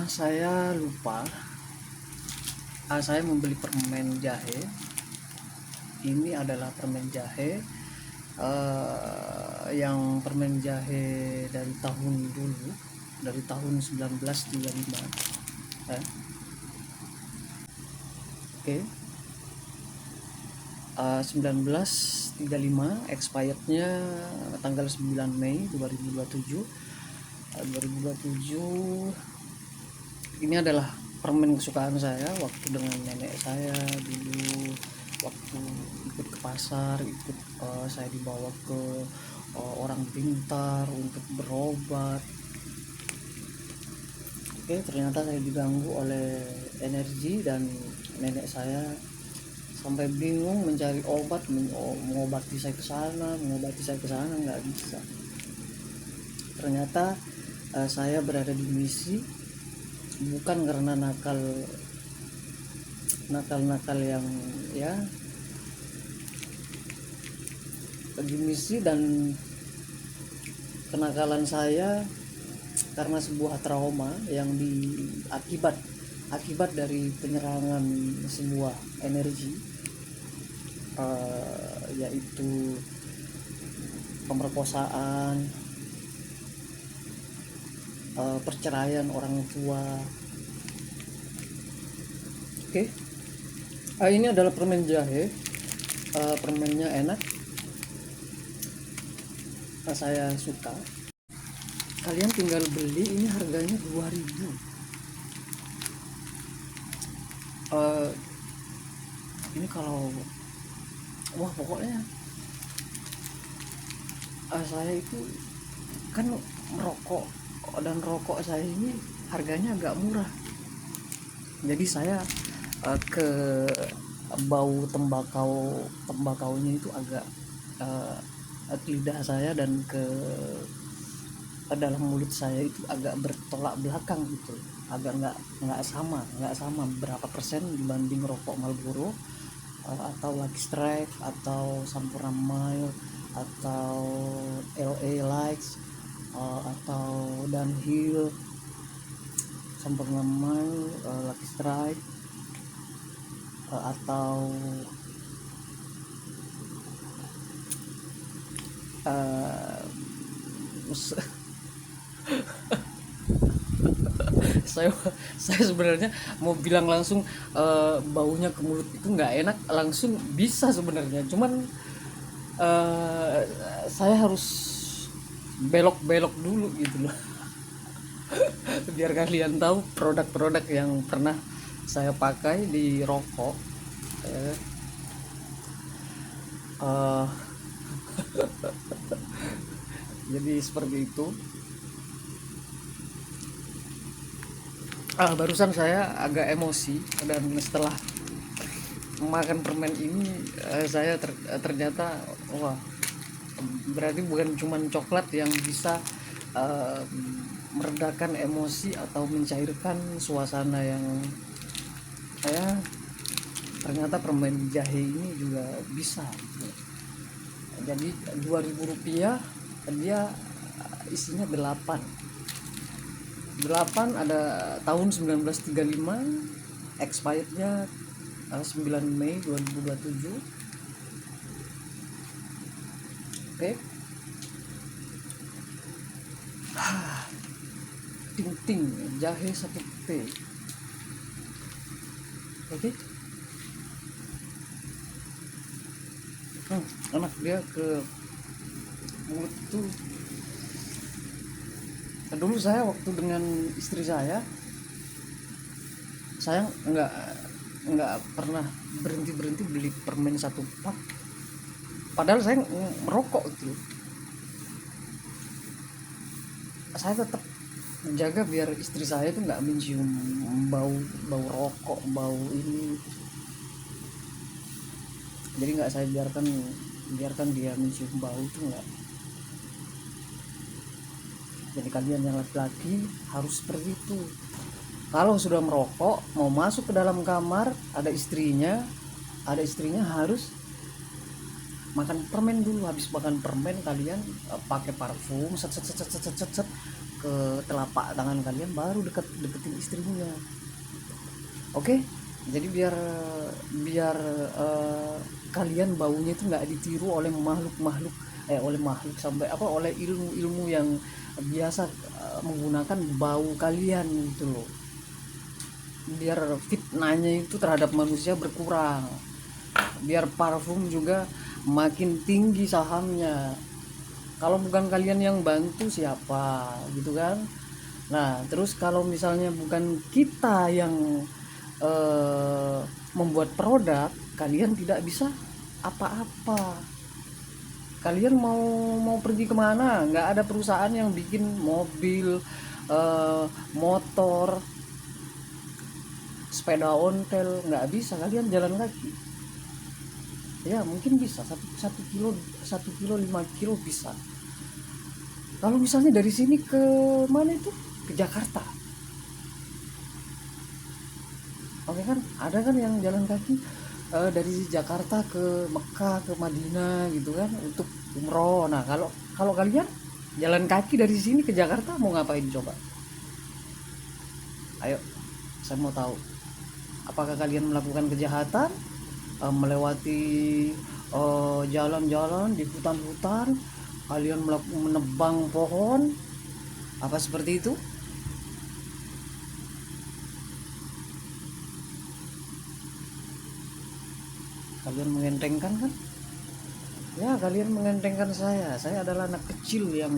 Saya lupa. Saya membeli permen jahe. Ini adalah permen jahe, yang permen jahe dari tahun dulu, dari tahun 1935. Eh, Oke, 1935, expirednya tanggal 9 Mei 2027. 2027 ini adalah permen kesukaan saya waktu dengan nenek saya dulu, waktu ikut ke pasar, saya dibawa ke orang pintar untuk berobat. Oke, ternyata saya diganggu oleh energi dan nenek saya sampai bingung mencari obat, mengobati saya ke sana, nggak bisa. Ternyata saya berada di misi bukan karena nakal yang ya, di misi, dan kenakalan saya karena sebuah trauma yang akibat dari penyerangan sebuah energi, yaitu pemerkosaan, perceraian orang tua. Oke, ini adalah permen jahe. Permennya enak, saya suka. Kalian tinggal beli, ini harganya 2000. Ini kalau wah, pokoknya saya itu kan merokok, dan rokok saya ini harganya agak murah, jadi saya ke bau tembakaunya itu agak lidah saya dan ke dalam mulut saya itu agak bertolak belakang gitu, agak nggak sama berapa persen dibanding rokok Marlboro, atau Lucky Strike, atau Sampurna Mild, atau LA Lights, atau Dunhill. Sampurna Mild, Lucky Strike, atau saya saya sebenarnya mau bilang langsung baunya ke mulut itu nggak enak, langsung bisa sebenarnya, cuman eh, saya harus belok-belok dulu gitu loh. Biar kalian tahu produk-produk yang pernah saya pakai di rokok. eh, eh, jadi seperti itu. Barusan saya agak emosi, dan setelah makan permen ini saya ternyata wah, berarti bukan cuma coklat yang bisa uh, meredakan emosi atau mencairkan suasana yang saya, ternyata permen jahe ini juga bisa. Jadi 2000 rupiah, dia isinya 8 ada tahun 1935, expirednya 9 Mei 2027. Oke. Ting jahe 1 P. Oke. Enak dia ke mulut tuh. Dulu saya waktu dengan istri saya nggak pernah berhenti beli permen 1 pak, padahal saya merokok gitu. Saya tetap menjaga biar istri saya itu nggak mencium bau bau rokok, bau ini. Jadi nggak saya biarkan dia mencium bau itu, nggak. Jadi kalian yang laki-laki harus seperti itu. Kalau sudah merokok, mau masuk ke dalam kamar, ada istrinya harus makan permen dulu. Habis makan permen, kalian pakai parfum, set set set set set set, ke telapak tangan kalian, baru deketin istrinya. Oke. Jadi biar biar kalian baunya itu nggak ditiru oleh makhluk sampai oleh ilmu-ilmu yang biasa menggunakan bau kalian gitu loh. Biar fitnahnya itu terhadap manusia berkurang, biar parfum juga makin tinggi sahamnya. Kalau bukan kalian yang bantu siapa gitu kan. Nah terus kalau misalnya bukan kita yang membuat produk, kalian tidak bisa apa-apa. Kalian mau pergi kemana, nggak ada perusahaan yang bikin mobil, motor, sepeda ontel, nggak bisa. Kalian jalan kaki ya mungkin bisa, 1 kilo 5 kilo bisa. Kalau misalnya dari sini ke mana itu, ke Jakarta, oke kan, ada kan yang jalan kaki dari Jakarta ke Mekah, ke Madinah gitu kan, untuk umroh. Nah kalau kalau kalian jalan kaki dari sini ke Jakarta mau ngapain coba? Ayo, saya mau tahu. Apakah kalian melakukan kejahatan, melewati jalan-jalan di hutan-hutan, kalian menebang pohon, apa seperti itu? Kalian mengentengkan kan? Ya kalian mengentengkan saya adalah anak kecil yang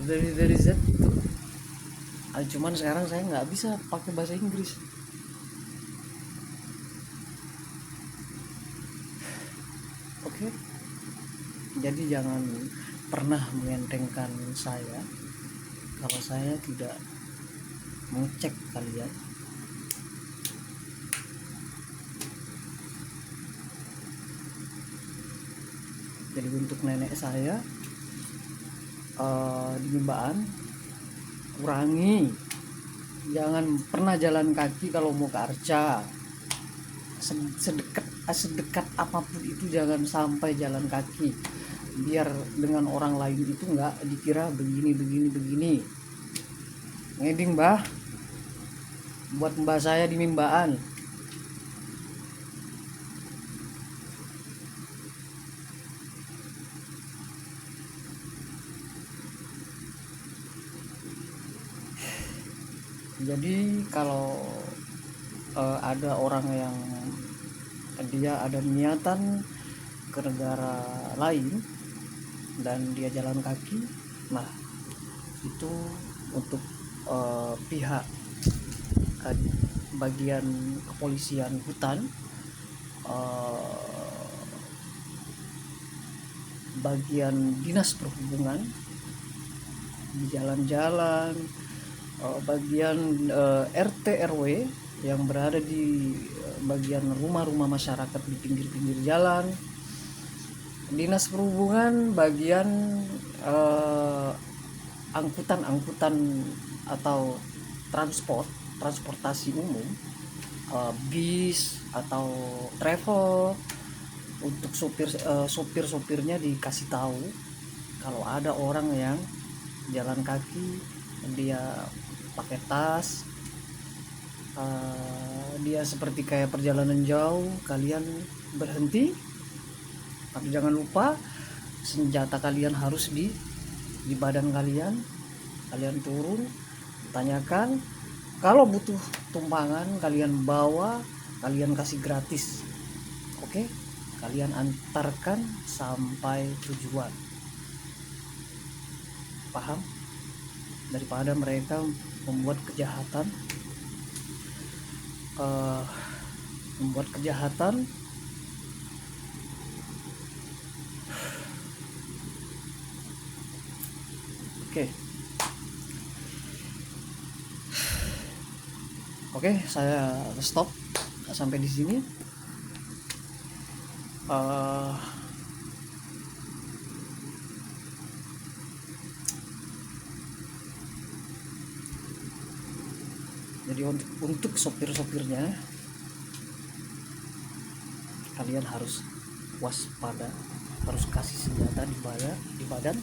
dari Z itu. Cuman sekarang saya nggak bisa pakai bahasa Inggris. Oke, jadi jangan pernah mengentengkan saya kalau saya tidak mengecek kalian. Jadi untuk nenek saya di Mimbaan, kurangi, jangan pernah jalan kaki kalau mau ke Arca. Sedekat apapun itu jangan sampai jalan kaki, biar dengan orang lain itu nggak dikira begini. Ngeding mbah, buat mbah saya di Mimbaan. Jadi kalau ada orang yang dia ada niatan ke negara lain dan dia jalan kaki, nah itu untuk pihak bagian kepolisian hutan, bagian dinas perhubungan di jalan-jalan, bagian RT RW yang berada di bagian rumah-rumah masyarakat di pinggir-pinggir jalan, dinas perhubungan bagian angkutan atau transportasi umum, bis atau travel, untuk sopirnya dikasih tahu kalau ada orang yang jalan kaki, dia pakai tas, dia seperti kayak perjalanan jauh, kalian berhenti. Tapi jangan lupa senjata kalian harus di badan kalian turun, tanyakan. Kalau butuh tumpangan kalian bawa, kalian kasih gratis. Oke, kalian antarkan sampai tujuan. Paham? Daripada mereka membuat kejahatan, Oke, saya stop sampai di sini. Jadi untuk sopir-sopirnya, kalian harus waspada, harus kasih senjata di badan,